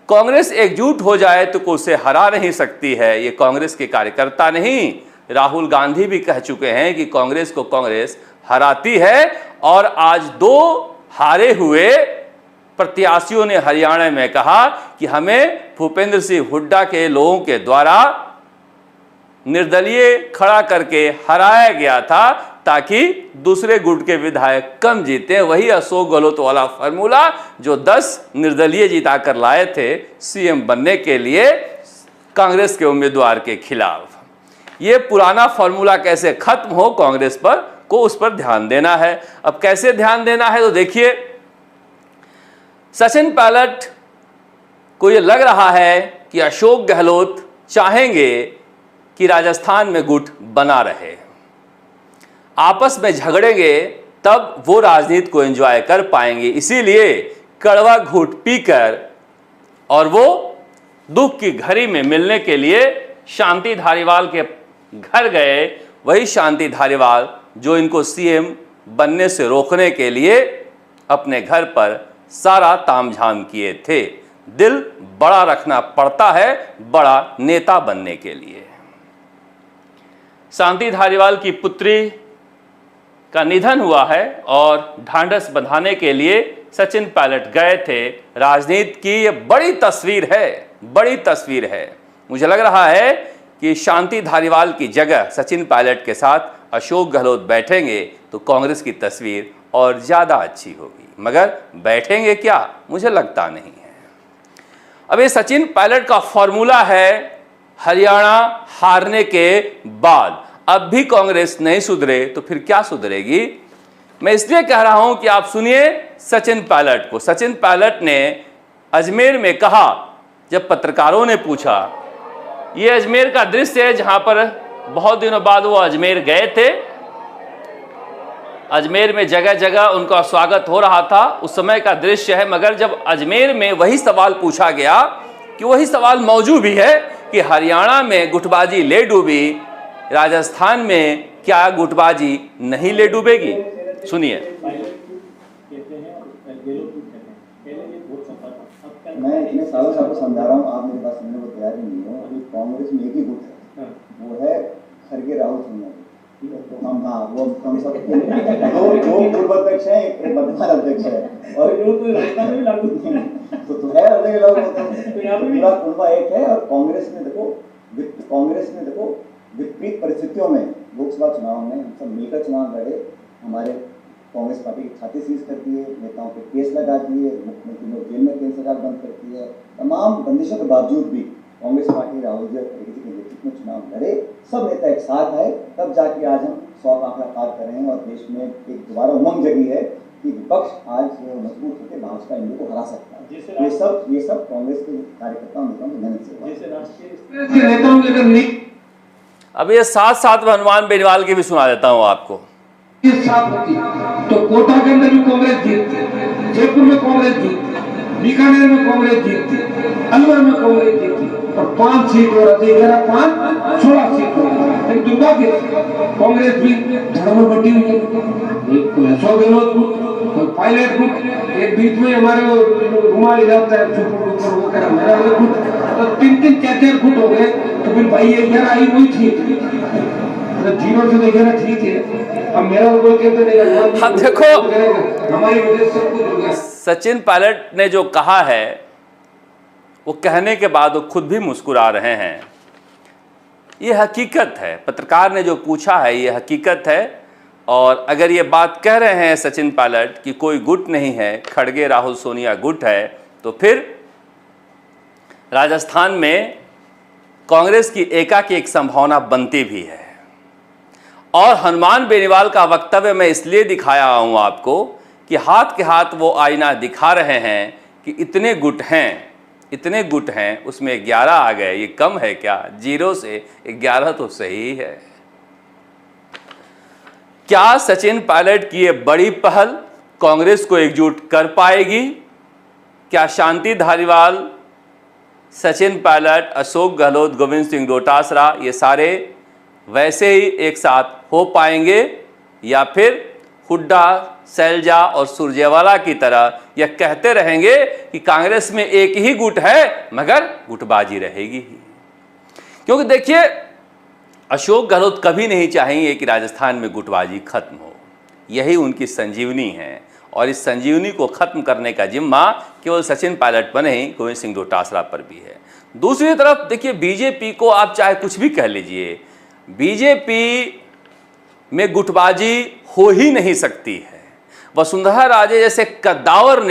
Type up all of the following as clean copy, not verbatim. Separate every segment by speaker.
Speaker 1: कांग्रेस एकजुट हो जाए तो कोई उसे हरा नहीं सकती है। ये कांग्रेस के कार्यकर्ता नहीं, राहुल गांधी भी कह चुके हैं कि कांग्रेस को कांग्रेस हराती है। और आज 2 हारे हुए प्रत्याशियों ने हरियाणा में कहा कि हमें भूपेंद्र सिंह हुड्डा के लोगों के द्वारा निर्दलीय खड़ा करके हराया गया था ताकि दूसरे गुट के विधायक कम जीते। वही अशोक गहलोत वाला फार्मूला जो 10 निर्दलीय जिता कर लाए थे सीएम बनने के लिए कांग्रेस के उम्मीदवार के खिलाफ। ये पुराना फार्मूला कैसे खत्म हो कांग्रेस पर को उस पर ध्यान देना है। अब कैसे ध्यान देना है तो देखिए, सचिन पायलट को ये लग रहा है कि अशोक गहलोत चाहेंगे कि राजस्थान में गुट बना रहे, आपस में झगड़ेंगे तब वो राजनीति को एंजॉय कर पाएंगे। इसीलिए कड़वा घूंट पीकर और वो दुख की घड़ी में मिलने के लिए शांति धारीवाल के घर गए। वही शांति धारीवाल जो इनको सीएम बनने से रोकने के लिए अपने घर पर सारा तामझाम किए थे। दिल बड़ा रखना पड़ता है बड़ा नेता बनने के लिए। शांति धारीवाल की पुत्री का निधन हुआ है और ढांढस बंधाने के लिए सचिन पायलट गए थे। राजनीति की ये बड़ी तस्वीर है। मुझे लग रहा है कि शांति धारीवाल की जगह सचिन पायलट के साथ अशोक गहलोत बैठेंगे तो कांग्रेस की तस्वीर और ज़्यादा अच्छी होगी। मगर बैठेंगे क्या, मुझे लगता नहीं है। अब ये सचिन पायलट का फॉर्मूला है हरियाणा हारने के बाद। अब भी कांग्रेस नहीं सुधरे तो फिर क्या सुधरेगी। मैं इसलिए कह रहा हूं कि आप सुनिए सचिन पायलट को। सचिन पायलट ने अजमेर में कहा, जब पत्रकारों ने पूछा, ये अजमेर का दृश्य है जहां पर बहुत दिनों बाद वो अजमेर गए थे। अजमेर में जगह जगह उनका स्वागत हो रहा था, उस समय का दृश्य है। मगर जब अजमेर में वही सवाल पूछा गया कि वही सवाल मौजूद भी है कि हरियाणा में गुटबाजी ले डूबी, राजस्थान में क्या गुटबाजी नहीं ले डूबेगी। सुनिए।
Speaker 2: मैं इतने सालों से आपको समझा रहा हूँ, आप मेरी बात सुनने को तैयार ही नहीं हो। अभी कांग्रेस में एक ही गुट है, वो है खड़गे राहुल सोनिया। तो हम हम सब दो पूर्व अध्यक्ष हैं, एक वर्तमान अध्यक्ष है और राजस्थान में भी लागू तो है अलग अलग पूरा कुनबा एक है। और कांग्रेस ने देखो विपरीत परिस्थितियों में लोकसभा चुनाव में हम सब मिलकर चुनाव लड़े। हमारे कांग्रेस पार्टी की छाती सीज करती है, नेताओं पे केस लगा दिए, मुख्यमंत्री लोग जेल में 3 साल बंद करती है। तमाम बंदिशों के बावजूद भी कांग्रेस पार्टी राहुल जी के नेतृत्व में चुनाव लड़े, सब नेता एक साथ आए, तब जाके आज हम 100 का आंकड़ा पार कर रहे हैं और देश में एक दोबारा उमंग जगी है कि विपक्ष आज मजबूत होकर भाजपा इंडिया को हरा सकता है। ये सब कांग्रेस के कार्यकर्ताओं नेताओं की मेहनत से हुआ।
Speaker 1: अब ये साथ हनुमान बेनीवाल की भी सुना देता हूँ आपको।
Speaker 3: तो कोटा के अंदर भी कांग्रेस जीतती, जयपुर में कांग्रेस जीतती, बीकानेर में कांग्रेस जीतती, अलवर में कांग्रेस जीतती और 5 सीट हो रही थी, 5 16 सीट हो रही थी। दुर्भाग्य कांग्रेस भी धर्म में बटी हुई है। अशोक गहलोत गुट, कोई पायलट गुट, एक बीच में हमारे वो रुमाल जाता है वो कह रहा मेरा गुट, तो 3 4 गुट हो गए। तो फिर भाई ये 11 आई हुई थी, जीरो से देखना ठीक है। अब मेरा कोई कहते नहीं,
Speaker 1: अब देखो
Speaker 3: हमारी वजह से कुछ हो गया।
Speaker 1: सचिन पायलट ने जो कहा है वो कहने के बाद वो खुद भी मुस्कुरा रहे हैं। ये हकीकत है, पत्रकार ने जो पूछा है ये हकीकत है। और अगर ये बात कह रहे हैं सचिन पायलट कि कोई गुट नहीं है, खड़गे राहुल सोनिया गुट है, तो फिर राजस्थान में कांग्रेस की एकाएक संभावना बनती भी है। और हनुमान बेनीवाल का वक्तव्य मैं इसलिए दिखाया हूं आपको कि हाथ के हाथ वो आईना दिखा रहे हैं कि इतने गुट हैं, उसमें 11 आ गए, ये कम है क्या? 0 से 11 तो सही है। क्या सचिन पायलट की ये बड़ी पहल कांग्रेस को एकजुट कर पाएगी? क्या शांति धारीवाल, सचिन पायलट, अशोक गहलोत, गोविंद सिंह डोटासरा ये सारे वैसे ही एक साथ हो पाएंगे या फिर हुड्डा सैलजा और सुरजेवाला की तरह यह कहते रहेंगे कि कांग्रेस में एक ही गुट है, मगर गुटबाजी रहेगी ही। क्योंकि देखिए, अशोक गहलोत कभी नहीं चाहेंगे कि राजस्थान में गुटबाजी खत्म हो। यही उनकी संजीवनी है और इस संजीवनी को खत्म करने का जिम्मा केवल सचिन पायलट पर नहीं, गोविंद सिंह डोटासरा पर भी है। दूसरी तरफ देखिए, बीजेपी को आप चाहे कुछ भी कह लीजिए, बीजेपी में गुटबाजी हो ही नहीं सकती है। वसुंधरा राजे जैसे कद्दावर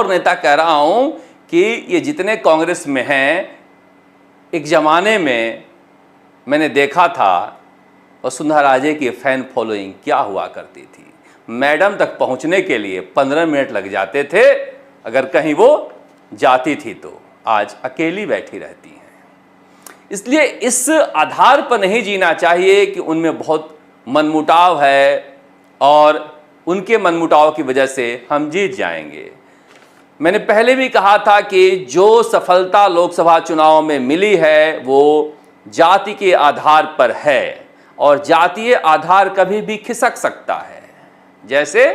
Speaker 1: नेता कह रहा हूं कि ये जितने कांग्रेस में हैं, एक जमाने में मैंने देखा था वसुंधरा राजे की फैन फॉलोइंग क्या हुआ करती थी। मैडम तक पहुंचने के लिए 15 मिनट लग जाते थे, अगर कहीं वो जाती थी तो। आज अकेली बैठी रहती हैं। इसलिए इस आधार पर नहीं जीना चाहिए कि उनमें बहुत मनमुटाव है और उनके मनमुटाव की वजह से हम जीत जाएंगे। मैंने पहले भी कहा था कि जो सफलता लोकसभा चुनाव में मिली है वो जाति के आधार पर है और जातीय आधार कभी भी खिसक सकता है। जैसे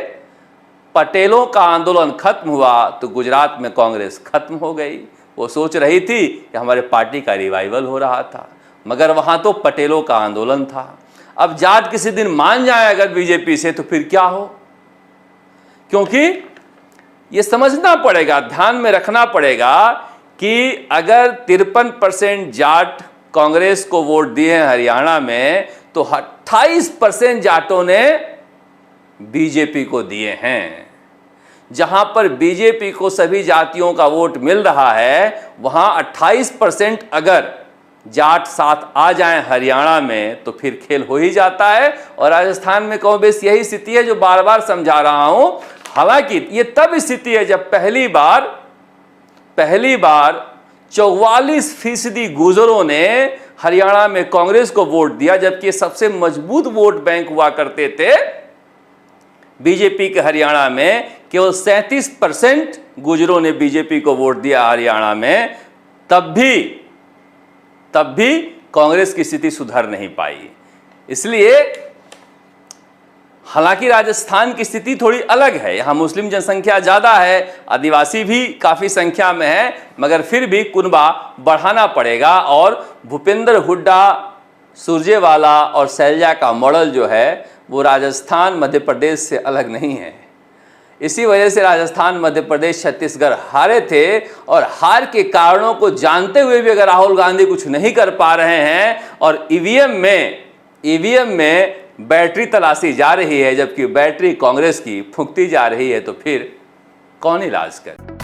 Speaker 1: पटेलों का आंदोलन खत्म हुआ तो गुजरात में कांग्रेस खत्म हो गई। वो सोच रही थी कि हमारे पार्टी का रिवाइवल हो रहा था, मगर वहां तो पटेलों का आंदोलन था। अब जाट किसी दिन मान जाए अगर बीजेपी से तो फिर क्या हो। क्योंकि ये समझना पड़ेगा, ध्यान में रखना पड़ेगा कि अगर 53% जाट कांग्रेस को वोट दिए हैं हरियाणा में, तो 28% जाटों ने बीजेपी को दिए हैं। जहां पर बीजेपी को सभी जातियों का वोट मिल रहा है, वहां 28% अगर जाट साथ आ जाएं हरियाणा में तो फिर खेल हो ही जाता है। और राजस्थान में कहो बेस यही स्थिति है जो बार बार समझा रहा हूं। हालांकि ये तब स्थिति है जब पहली बार 44% गुर्जरों ने हरियाणा में कांग्रेस को वोट दिया, जबकि सबसे मजबूत वोट बैंक हुआ करते थे बीजेपी के हरियाणा में। केवल 37% गुर्जरों ने बीजेपी को वोट दिया हरियाणा में। तब भी कांग्रेस की स्थिति सुधर नहीं पाई। इसलिए हालांकि राजस्थान की स्थिति थोड़ी अलग है, यहाँ मुस्लिम जनसंख्या ज़्यादा है, आदिवासी भी काफ़ी संख्या में है, मगर फिर भी कुनबा बढ़ाना पड़ेगा। और भूपेंद्र हुड्डा, सुरजेवाला और सैलजा का मॉडल जो है वो राजस्थान मध्य प्रदेश से अलग नहीं है। इसी वजह से राजस्थान मध्य प्रदेश छत्तीसगढ़ हारे थे और हार के कारणों को जानते हुए भी अगर राहुल गांधी कुछ नहीं कर पा रहे हैं और ईवीएम में बैटरी तलाशी जा रही है, जबकि बैटरी कांग्रेस की फूंकती जा रही है, तो फिर कौन इलाज करे।